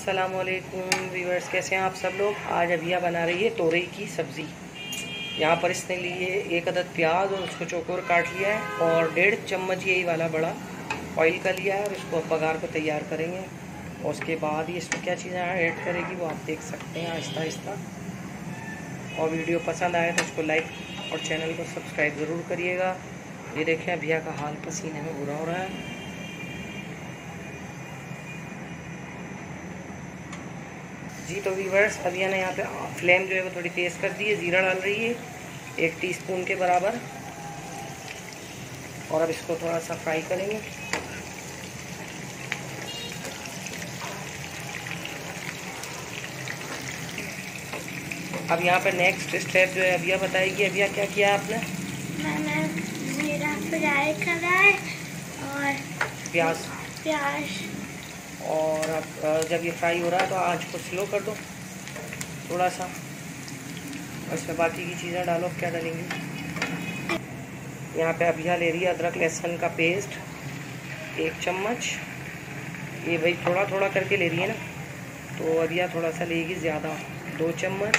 अस्सलाम वालेकुम व्यूअर्स, कैसे हैं आप सब लोग। आज अभिया बना रही है तोरई की सब्ज़ी। यहाँ पर इसने लिए 1 अदद प्याज और उसको चौकोर काट लिया है और 1.5 चम्मच यही वाला बड़ा ऑयल का लिया है और इसको अब बघार को तैयार करेंगे। और उसके बाद ही इसमें क्या चीज़ें ऐड करेगी वो आप देख सकते हैं आहिस्ता आहिस्ता। और वीडियो पसंद आए तो उसको लाइक और चैनल को सब्सक्राइब ज़रूर करिएगा। ये देखें अभिया का हाल पसीने में बुरा हो रहा है। जी तो व्यूअर्स, अभिया ने यहाँ पे फ्लेम जो है वो थोड़ी तेज़ कर दी है। ज़ीरा डाल रही है 1 टीस्पून के बराबर और अब इसको थोड़ा सा फ्राई करेंगे। अब यहाँ पे नेक्स्ट स्टेप जो है अभिया बताएगी। अभिया क्या किया आपने? मैंने ज़ीरा फ्राई करा है और प्याज और अब जब ये फ्राई हो रहा है तो आँच को स्लो कर दो थोड़ा सा और इसमें बाकी की चीज़ें डालो। क्या डालेंगी? यहाँ पे अभिया ले रही है अदरक लहसुन का पेस्ट 1 चम्मच। ये भाई थोड़ा थोड़ा करके ले रही है ना, तो अभिया थोड़ा सा लेगी ज़्यादा 2 चम्मच।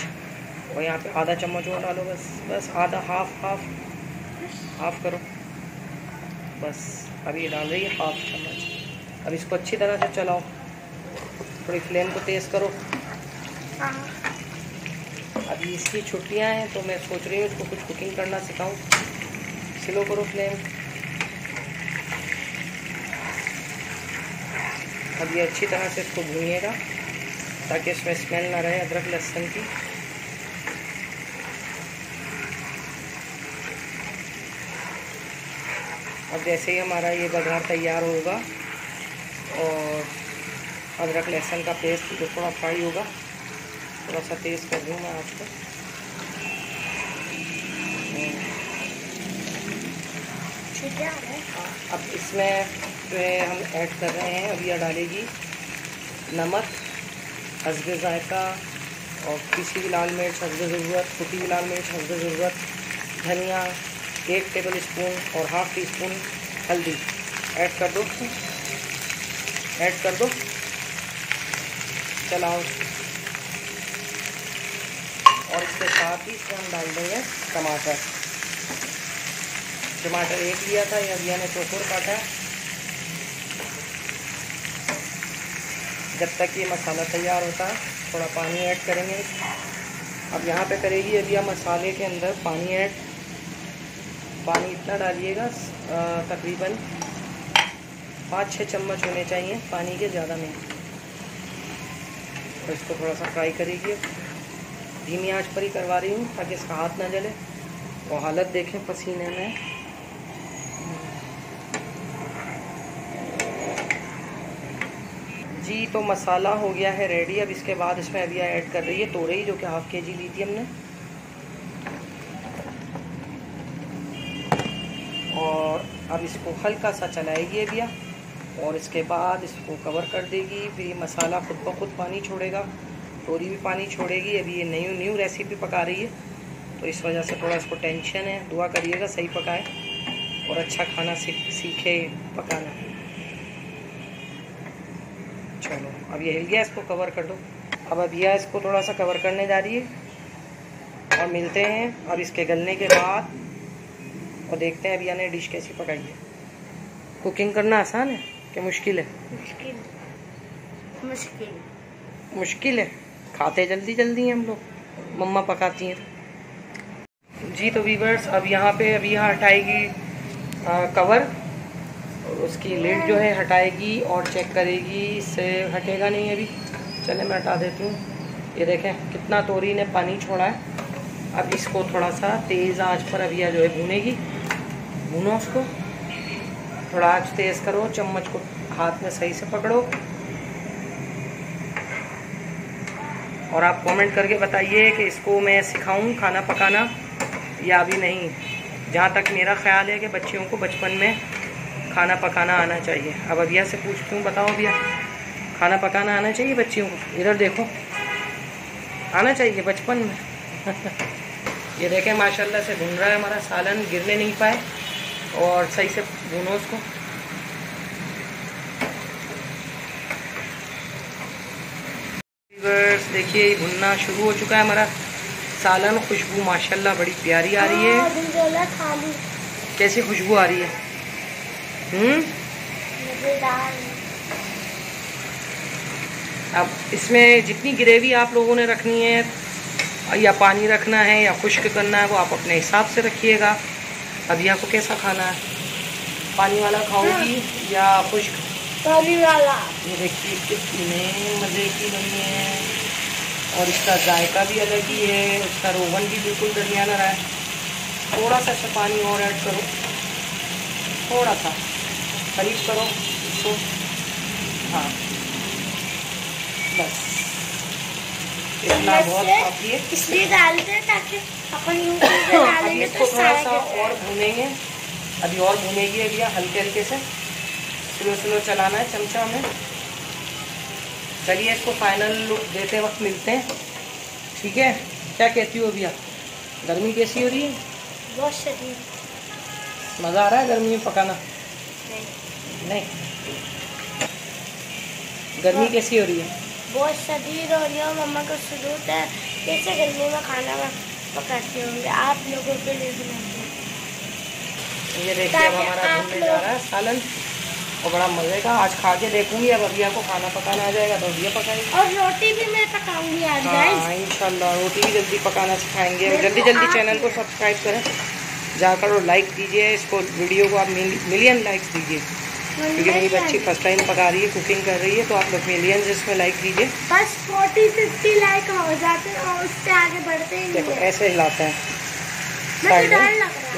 और यहाँ पे आधा चम्मच और डालो, बस आधा हाफ करो बस। अब ये डाल रही है 1/2 चम्मच। अब इसको अच्छी तरह से चलाओ, थोड़ी फ्लेम को तेज़ करो। अभी इसकी छुट्टियां हैं तो मैं सोच रही हूँ इसको कुछ कुकिंग करना सिखाऊं। स्लो करो फ्लेम। अब ये अच्छी तरह से इसको भूनिएगा ताकि इसमें स्मेल ना रहे अदरक लहसुन की। अब जैसे ही हमारा ये बघार तैयार होगा और अदरक लहसुन का पेस्ट जो थोड़ा फ्राई होगा, थोड़ा सा तेज़ कर दूँ मैं आज को। अब इसमें जो है हम ऐड कर रहे हैं, अभिया डालेगी नमक हस्बे ज़ायक़ा और पिसी हुई लाल मिर्च हस्बे ज़रूरत, कुटी हुई लाल मिर्च हस्बे ज़रूरत, धनिया 1 टेबल स्पून और 1/2 टीस्पून हल्दी ऐड कर दो। चलाओ और इसके साथ ही इसमें हम डाल देंगे टमाटर 1 लिया था, ये अभिया ने चौकोर काटा है। जब तक ये मसाला तैयार होता है थोड़ा पानी ऐड करेंगे। अब यहाँ पे करेगी अभिया मसाले के अंदर पानी ऐड। पानी इतना डालिएगा तकरीबन 5-6 चम्मच होने चाहिए पानी के, ज़्यादा नहीं। तो इसको थोड़ा सा फ्राई करेगी। धीमी आंच पर ही करवा रही हूँ ताकि इसका हाथ ना जले। और हालत देखें पसीने में। जी तो मसाला हो गया है रेडी। अब इसके बाद इसमें अभिया ऐड कर रही है तोरई, जो कि 1/2 kg ली थी हमने। और अब इसको हल्का सा चलाएगी अभिया और इसके बाद इसको कवर कर देगी। फिर ये मसाला खुद ब खुद पानी छोड़ेगा, तोरी भी पानी छोड़ेगी। अभी ये न्यू रेसिपी पका रही है तो इस वजह से थोड़ा इसको टेंशन है। दुआ करिएगा सही पकाए और अच्छा खाना सीखे पकाना। चलो अब ये हिल गया, इसको कवर कर दो। अब अभिया इसको थोड़ा सा कवर करने जा रही है और मिलते हैं अब इसके गलने के बाद और देखते हैं अभिया ने डिश कैसी पकाई है। कुकिंग करना आसान है कि मुश्किल है? मुश्किल है। खाते जल्दी हैं हम लोग, मम्मा पकाती हैं। जी तो व्यूअर्स, अब यहाँ पे अभिया हटाएगी कवर और उसकी लिड जो है हटाएगी और चेक करेगी इससे हटेगा नहीं अभी। चले मैं हटा देती हूँ। ये देखें कितना तोरी ने पानी छोड़ा है। अब इसको थोड़ा सा तेज़ आंच पर अभिया जो है भूनो उसको। थोड़ा आंच तेज़ करो, चम्मच को हाथ में सही से पकड़ो और आप कमेंट करके बताइए कि इसको मैं सिखाऊं खाना पकाना या अभी नहीं। जहाँ तक मेरा ख्याल है कि बच्चियों को बचपन में खाना पकाना आना चाहिए। अब अभिया से पूछती हूँ, बताओ अभिया, खाना पकाना आना चाहिए बच्चियों को? इधर देखो, आना चाहिए बचपन में। ये देखें माशाल्लाह से भून रहा है हमारा सालन, गिरने नहीं पाए और सही से भूनो उसको। देखिए ये भुनना शुरू हो चुका है हमारा सालन। खुशबू माशाल्लाह बड़ी प्यारी आ रही है। कैसी खुशबू आ रही है। अब इसमें जितनी ग्रेवी आप लोगों ने रखनी है या पानी रखना है या खुश्क करना है वो आप अपने हिसाब से रखिएगा। अभी आपको कैसा खाना है, पानी वाला खाओगी या खुश्क? पानी वाला। ये देखिए कितने मज़े की बनी है और इसका जायका भी अलग ही है। उसका रोगन भी बिल्कुल दरमियाना रहा है। थोड़ा सा इसमें पानी और ऐड करो, थोड़ा सा करीब करो इसको। हाँ बस इतना बहुत काफ़ी है। इसलिए डालते हैं ताकि अपन अभी इसको थोड़ा सा और भूनेंगे। अभी और भूनेगी भैया, हल्के हल्के से स्लो स्लो चलाना है चमचा में। चलिए इसको फाइनल लुक देते वक्त मिलते हैं, ठीक है? क्या कहती हो भैया, गर्मी कैसी हो रही है? बहुत शदीद। मज़ा आ रहा है गर्मी में पकाना? नहीं। गर्मी कैसी हो रही है? बहुत शदीद हो रही है। मम्मा को जरूरत है कैसे गर्मी में खाना पकाते होंगे, आप लोगों के लिए बनाते हैं। ये देखिए अब हमारा भूनने जा रहा है सालन और बड़ा मज़े का। आज खा के देखूंगी, अब अभी आपको खाना पकाना आ जाएगा तो भैया पकाएंगे। और रोटी भी मैं पकाऊंगी आज। हाँ इंशाल्लाह रोटी भी जल्दी पकाना सिखाएंगे। जल्दी जल्दी चैनल को सब्सक्राइब करें जाकर और लाइक कीजिए इसको, वीडियो को आप मिलियन लाइक्स दीजिए क्योंकि मेरी बच्ची फर्स्ट टाइम पका रही है, कुकिंग कर रही है, तो आप लोग मिलियंस इसमें लाइक कीजिए। बस 40-50 लाइक हो जाते हैं और उससे आगे बढ़ते ही नहीं। देखो ऐसे हिलाते हैं साइड में।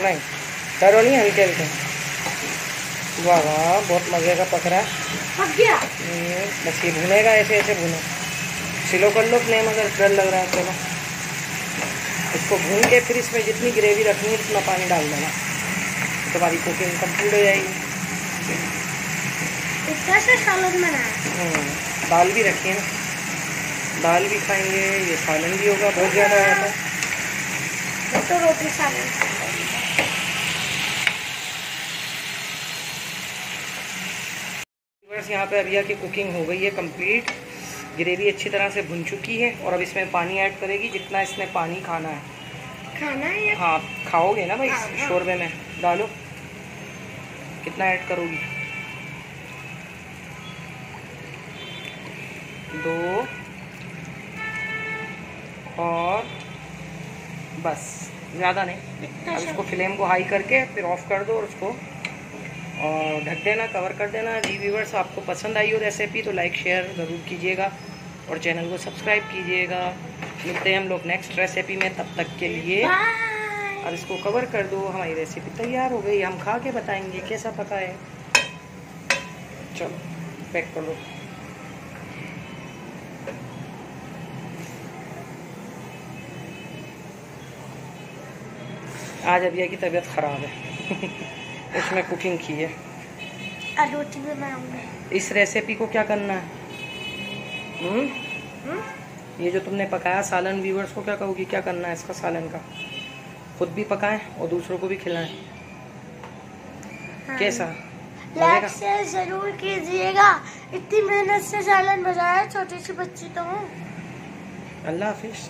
नहीं डरो नहीं, हल्के हल्के। वाह वाह बहुत मज़े का पक रहा है। पक गया। बस ये भुनेगा, ऐसे ऐसे भुने। स्लो कर लो फ्लेम अगर डर लग रहा है। चलो इसको भून के फिर इसमें जितनी ग्रेवी रखनी है उतना पानी डाल देना, तुम्हारी कुकिंग कंप्लीट हो जाएगी। इतना सा सालन बनाया। दाल भी रखी है ना, दाल भी खाएंगे, ये सालन भी होगा। बहुत ज़्यादा रहता है तो रोटी सालन। यहाँ पे अभिया की कुकिंग हो गई है कंप्लीट। ग्रेवी अच्छी तरह से भुन चुकी है और अब इसमें पानी ऐड करेगी जितना इसमें पानी खाना है। हाँ खाओगे ना भाई, शोरबे में डालो। कितना ऐड करोगी? 2 और बस, ज़्यादा नहीं। अब इसको फ्लेम को हाई करके फिर ऑफ कर दो और उसको और ढक देना, कवर कर देना। जी व्यूअर्स आपको पसंद आई हो रेसिपी तो लाइक शेयर ज़रूर कीजिएगा और चैनल को सब्सक्राइब कीजिएगा। मिलते हैं हम लोग नेक्स्ट रेसिपी में, तब तक के लिए अब इसको कवर कर दो। हमारी रेसिपी तैयार हो गई, हम खा के बताएंगे कैसा पका है। चलो पैक कर लो। आज अभिया की तबीयत ख़राब है उसमें कुकिंग की है। रोटी भी बनाऊंगी। इस रेसिपी को क्या करना है? ये जो तुमने पकाया सालन, व्यूअर्स को क्या कहोगी, क्या करना है इसका सालन का? खुद भी पकाएं और दूसरों को भी खिलाएं। हाँ। कैसा लाइक शेयर जरूर कीजिएगा। इतनी मेहनत से सालन बनाया, छोटी सी बच्ची तो हूँ। अल्लाह हाफिज।